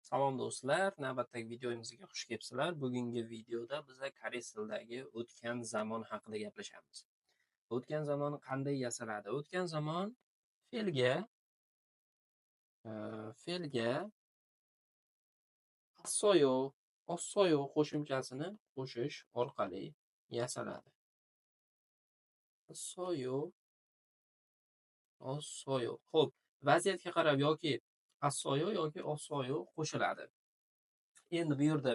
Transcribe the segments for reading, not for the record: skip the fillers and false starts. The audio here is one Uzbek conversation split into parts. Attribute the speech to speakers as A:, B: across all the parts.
A: Salom do'stlar, navbatdagi videomizga xush kelibsizlar. Bugungi videoda biz koreys tilidagi o'tgan zamon haqida gaplashamiz. O'tgan zamon qanday yasaladi? O'tgan zamon fe'lga fe'lga ossoyo qo'shimchasini qo'shish orqali yasaladi. Ossoyo. Xo'p, vaziyatga qarab yoki assoyo yoki ossoyo qo'shiladi. Endi bu yerda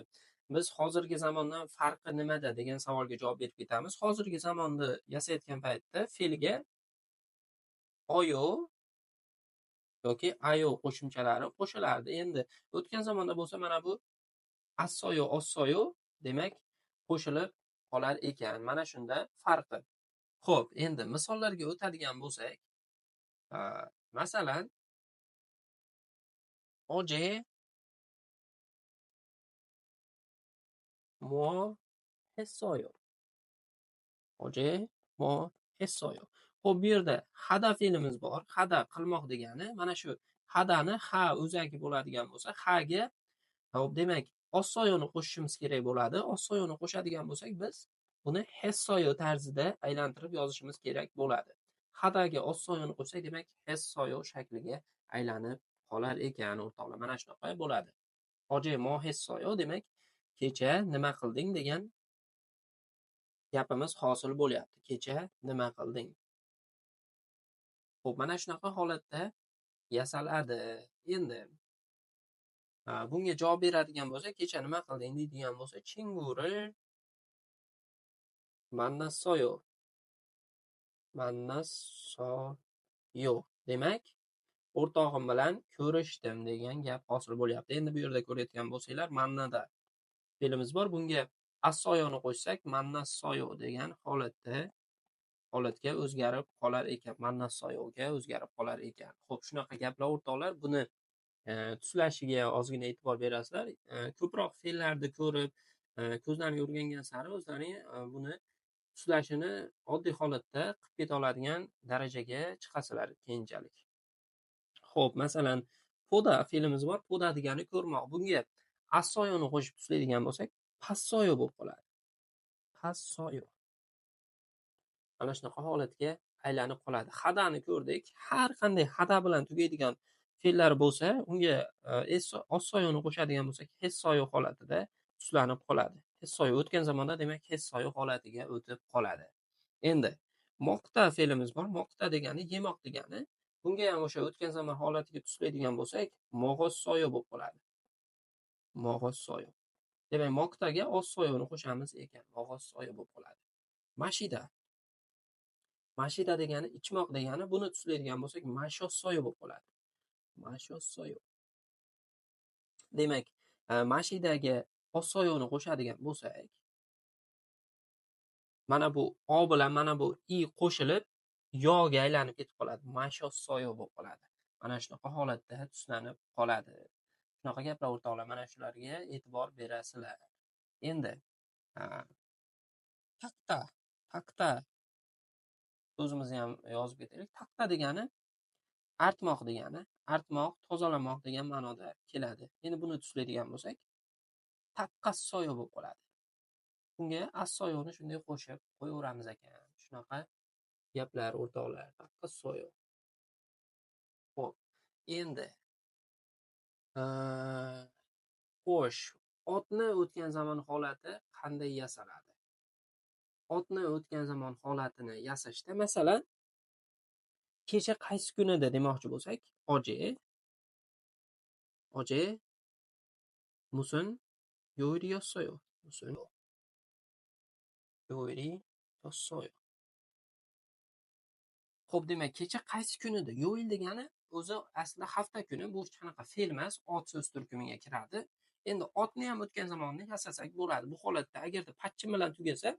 A: biz hozirgi zamondan farqi nimada degan savolga javob berib ketamiz. Hozirgi zamonni yasayotgan paytda fe'lga oyo yoki ayo qo'shimchalari qo'shilardi. Endi o'tgan zamonda bo'lsa mana bu assoyo, ossoyo demak qo'shilib qolar ekan. Mana shunda farqi. Xo'p, endi misollarga o'tadigan bo'lsak, masalan, oje mo 했어요. oje mo 했어요. Xo'p, bu yerda hada fe'limiz bor. Hada qilmoq degani, mana shu hadani ha o'zagi bo'ladigan bo'lsa, haga hop demak ossoyoni qo'shishimiz kerak bo'ladi. Ossoyoni qo'shadigan bo'lsak, biz buni hessoyo tarzida aylantirib yozishimiz kerak bo'ladi. Hadaga ossoyoni qo'shsak, demak hessoyo shakliga aylanib qolar ekan o'rtoqlar. Mana shunaqa bo'ladi. Oje mo hessoyo demak kecha nima qilding degan gapimiz hosil bo'lyapti. Kecha nima qilding? Xo'p, mana shunaqa holatda yasaladi. Endi bunga javob beradigan bo'lsa, kecha nima qilding deydigan bo'lsa, 친구를 만났어요. Demak, o'rtog'im bilan ko'rishdim degan gap hosil bo'lyapti. Endi bu yerda ko'rayotgan bo'lsanglar, mannada fe'limiz bor. Bunga assoyoni qo'shsak, mannassoyo degan holatga o'zgarib qolar ekan. Mannassoyoga o'zgarib qolar ekan. Xo'p, shunaqa gaplar o'rtoqlar. Buni tuslashiga ozgina e'tibor berasizlar. Ko'proq fe'llarni ko'rib, ko'zlariga o'rgangan sari o'zlarining buni tuslashini oddiy holatda qilib keta oladigan darajaga chiqasizlar keyinchalik. Xo'p, masalan, poda fe'limiz bor. Poda degani ko'rmoq. Bunga assoyoni qo'shib tuslaydigan bo'lsak, passoyo bo'lib qoladi. Passoyo. Mana shunaqa holatga aylanib qoladi. Hadani ko'rdik. Har qanday hada bilan tugaydigan fe'llar bo'lsa, unga ossoyoni qo'shadigan bo'lsak, hessoyo holatida tuslanib qoladi. Hessoyo o'tgan zamonda demak hessoyo holatiga o'tib qoladi. Endi moqta fe'limiz bor. Moqta degani yemoq degani. Bunga ham o'sha o'tgan zamon holatiga tuslaydigan bo'lsak, mog'ossoyo bo'lib qoladi. Mog'ossoyo. Demak, moqtaga ossoyoni qo'shamiz ekan, mog'ossoyo bo'lib qoladi. Mashida. Mashida degani ichmoq degani, buni tuslaydigan bo'lsak, mashossoyo bo'lib qoladi. Mashossoyo. Demak, mashidaga ossoyoni qo'shadigan bo'lsak, mana bu o bilan mana bu i qo'shilib yoga aylanib ketib qoladi. Mashossoyo bo'lib qoladi. Mana shunaqa holatda tuslanib qoladi. Shunaqa gaplar o'rtoqlar, mana shularga e'tibor berasizlar. Endi takta so'zimizni ham yozib ketaylik. Takta degani artmoq degani, artmoq, tozalamoq degan ma'noda keladi. Endi buni tuslaydigan bo'lsak, taqqassoyo bo'lib qoladi. Bunga assoyoni shunday qo'shib qo'yaveramiz ekan. Shunaqa gaplar o'rtoqlar, taqqassoyo. Xo'p, endi xo'sh, otni o'tgan zamon holati qanday yasaladi? Otni o'tgan zamon holatini yasashda, masalan, kecha qaysi kun edi demoqchi bo'lsak, oje musun yo'yriyossoyo. Musun yo'yriyossoyo. Xo'p, demak, kecha qaysi kun edi? Yo'l degani o'zi aslida hafta kuni, bu qanaqa fe'l emas, ot so'z turkumiga kiradi. Endi otni ham o'tgan zamonni yasasak bo'ladi. Bu holatda agarda patchim bilan tugasa,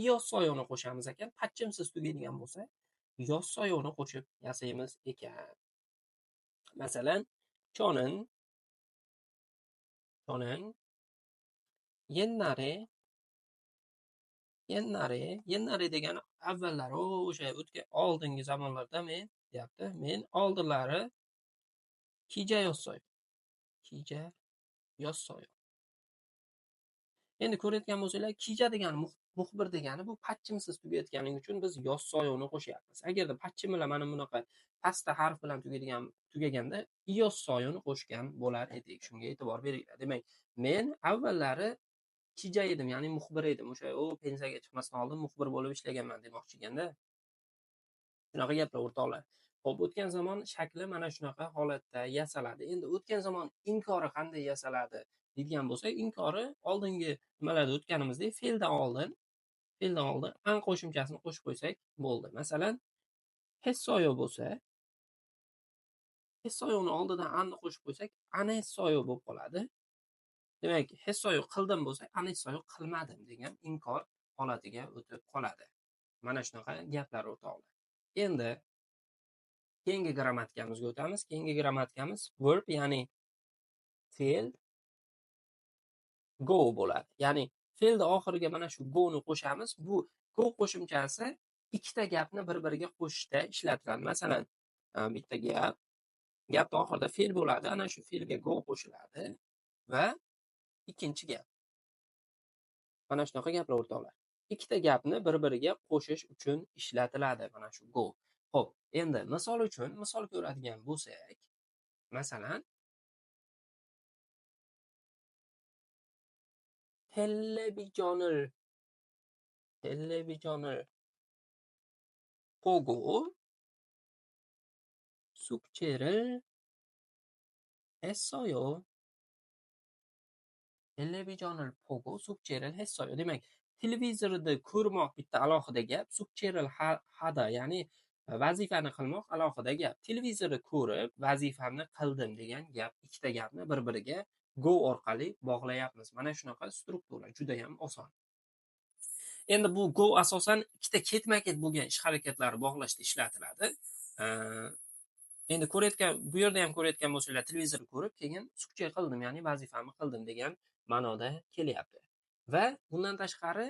A: yossoyoni qo'shamiz ekan. Patchimsiz tugaydigan bo'lsa, yossoyoni qo'shib yasaymiz ekan. Masalan, chonin yennare degani avvallari o'sha o'tgan oldingi zamonlarda men oldinlari kija Yozsoyo. Endi ko'rayotgan bo'lsanglar, kija degani muxbir degani bu patchimsiz tugayotganing uchun biz yozsoyoni qo'shyapmiz. Agarda patchim bilan mana bunaqa pastda harf bilan tugaganda yozsoyoni qo'shgan bo'lar edik. Shunga e'tibor beringlar. Demak, men avvallari kija edim, ya'ni muxbir edim. O'sha pensiyaga chiqmasdan oldin muxbir bo'lib ishlaganman demoqchi ekanda. Shunaqa gaplar o'rtoqlar. Xo'p, o'tgan zamon shakli mana shunaqa holatda yasaladi. Endi o'tgan zamon inkori qanday yasaladi deydigan bo'lsak, inkori oldingi nimalarda o'tganimizdek fe'ldan oldin an qo'shimchasini qo'shib qo'ysak bo'ldi. Masalan, hessoyo bo'lsa, hessoyoni oldidan anni qo'shib qo'ysak, ana hessoyo bo'lib qoladi. Demak, hessoyo qildim bo'lsa, ana hessoyo qilmadim degan inkor holatiga o'tib qoladi. Mana shunaqa gaplar o'rtoqlar. Endi keyingi grammatikamizga o'tamiz. Keyingi grammatikamiz verb, ya'ni fe'l go bo'ladi. Ya'ni fe'lni oxiriga mana shu go ni qo'shamiz. Bu go qo'shimchasi ikkita gapni bir-biriga qo'shishda ishlatiladi. Masalan, bitta gapni oxirida fe'l bo'ladi, ana shu fe'lga go qo'shiladi va ikkinchi gap. Mana shunaqa gaplar o'rtoqlar. Ikkita gapni bir-biriga qo'shish uchun ishlatiladi mana shu go. Xo'p, endi misol uchun misol ko'radigan bo'lsak, masalan, televizyon을 보고 숙제를 했어요. Televizyon을 보고 숙제를 했어요. Demak, televizorda ko'rmoq bitta alohida gap, 숙제를 hada, ya'ni vazifani qilmoq alohida gap. Televizorda ko'rib, vazifamni qildim degan gap, ikkita gapni bir-biriga go orqali bog'layapmiz. Mana shunaqa struktura, juda ham oson. Endi bu go asosan ikkita ketma-ket bo'lgan ish harakatlari bog'lashda ishlatiladi. Endi bu yerda ham ko'rayotgan bo'lsanglar, televizor ko'rib, keyin sukcha qildim, ya'ni vazifamni qildim degan ma'noda kelyapti. Va bundan tashqari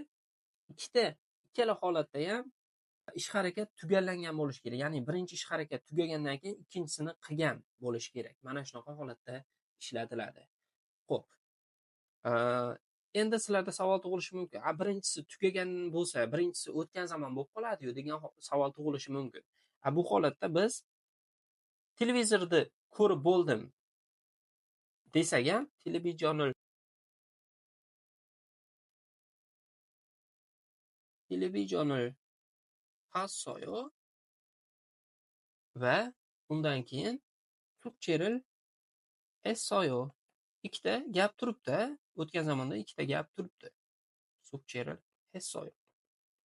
A: ikkala holatda ham ish harakat tugallangan bo'lishi kerak. Ya'ni birinchi ish harakat tugagandan keyin ikkinchisini qilgan bo'lishi kerak. Mana shunaqa holatda ishlatiladi. Xo'p. Endi sizlarda savol tug'ilishi mumkin. Birinchisi tugagan bo'lsa, birinchisi o'tgan zamon bo'lib qoladi-yu degan savol tug'ilishi mumkin. Bu holatda biz televizorda ko'rib bo'ldim desak ham, televizyon을 봤어요 va undan keyin 숙제를 했어요. Ikkita gap turibdi. O'tgan zamonda ikkita gap turibdi. 숙제를 했어요.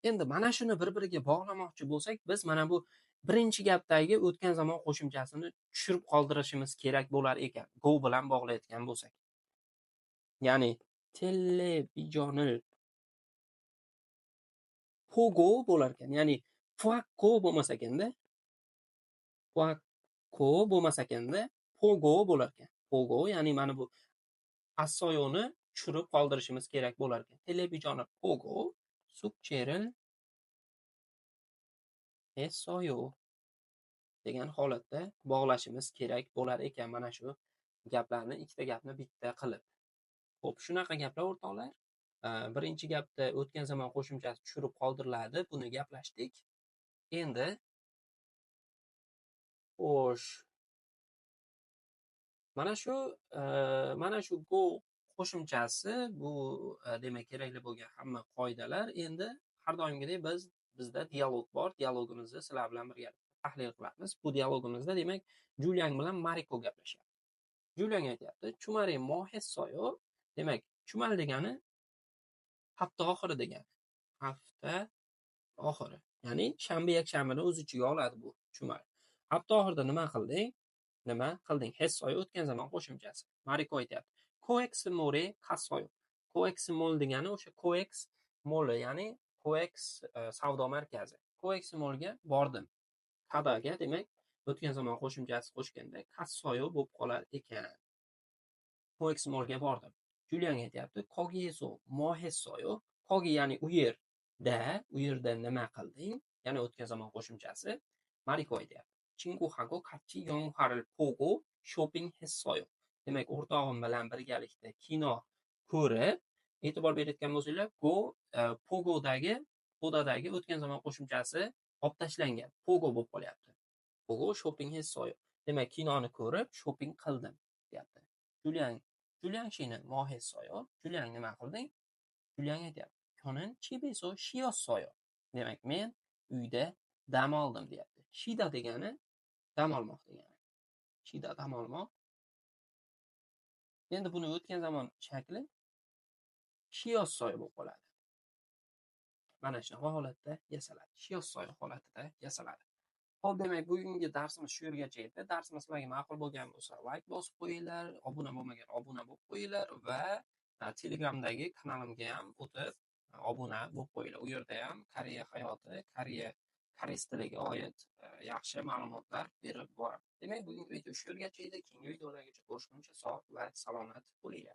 A: Endi mana shuni bir-biriga bog'lamoqchi bo'lsak, biz mana bu birinchi gapdagi o'tgan zamon qo'shimchasini tushirib qoldirishimiz kerak bo'lar ekan, go bilan bog'layotgan bo'lsak. Ya'ni televizyon을 보고 bo'lar ekan. Ya'ni fuakko bo'lmas ekanda. Fuakko bo'lmas ekanda, pogo bo'lar ekan. Pogo, ya'ni mana bu assoyoni tushirib qoldirishimiz kerak bo'lar ekan. Televizyon을 보고 숙제를 했어요 degan holatda bog'lashimiz kerak bo'lar ekan, mana shu gaplarni, ikkita gapni bitta qilib. Xo'p, shunaqa gaplar o'rtoqlar. Birinchi gapda o'tgan zamon qo'shimchasi tushirib qoldiriladi, buni gaplashdik. Endi xo'sh, mana shu go qo'shimchasi bu demak kerakli bo'lgan hamma qoidalar. Endi har doimgidek bizda dialog bor. Dialogimizni sizlar bilan birga tahlil qilamiz. Bu dialogimizda demak Julian bilan Mariko gaplashyapti. Julian aytayapti, "Chumari mohesoyo." Demak, chumal degani hafta oxiri degani. Hafta oxiri. Ya'ni shanba yakshanbani o'z ichiga oladi bu chumal. Hafta oxirida nima qilding? Nima qilding? Hessoyo o'tgan zamon qo'shimchasi. Mariko aytayapti, "Coex More Cassoyo." Coex Mall degani o'sha Coex Mall, ya'ni Coex savdo markazi. Coex Mallga bordim. Qadaga demak o'tgan zamon qo'shimchasi qo'shganda Cassoyo bo'lib qolar ekan. Coex Mallga bordim. Julian aytayapti, "Kogiyeso mohesoyo." Kogi ya'ni u yerda nima qilding? Ya'ni o'tgan zamon qo'shimchasi. Mariko aytayapti, "친구하고 같이 영화를 보고 쇼핑했어요." Demak, o'rtog'im bilan birgalikda kino ko'rib, e'tibor berayotgan bo'lsanglar, Pogo'dagi o'tgan zamon qo'shimchasi olib tashlangan. Pogo bo'lib qolyapti. Pogo shopping hissoyo. Demak, kinoni ko'rib, shopping qildim, deyapti. Julian shini mohissoyo. Julian nima qilding? Julian aytyapti. 可能 chi beso shiossoyo. Demak, men uyda dam oldim, deyapti. Shida degani dam olmoq degani. Shida dam olmoq. Endi buni o'tgan zamon shakli shiossoyo bo'lib qoladi. Mana shunaqa holatda yasaladi. Shiossoyo holatida yasaladi. Xo'p, demak, bugungi darsimiz shu yergacha edi. Darsimiz sizlarga ma'qul bo'lgan bo'lsa, like bosib qo'yinglar, obuna bo'lmagan obuna bo'lib qo'yinglar va Telegramdagi kanalimga ham o'tib obuna bo'lib qo'yinglar. U yerda ham Koreya hayoti, koreys tiliga oid yaxshi ma'lumotlar berib boraman. Demak, bugungi video shu yergacha edi. Keyingi videolargacha ko'rishguncha sog' va salomat bo'linglar.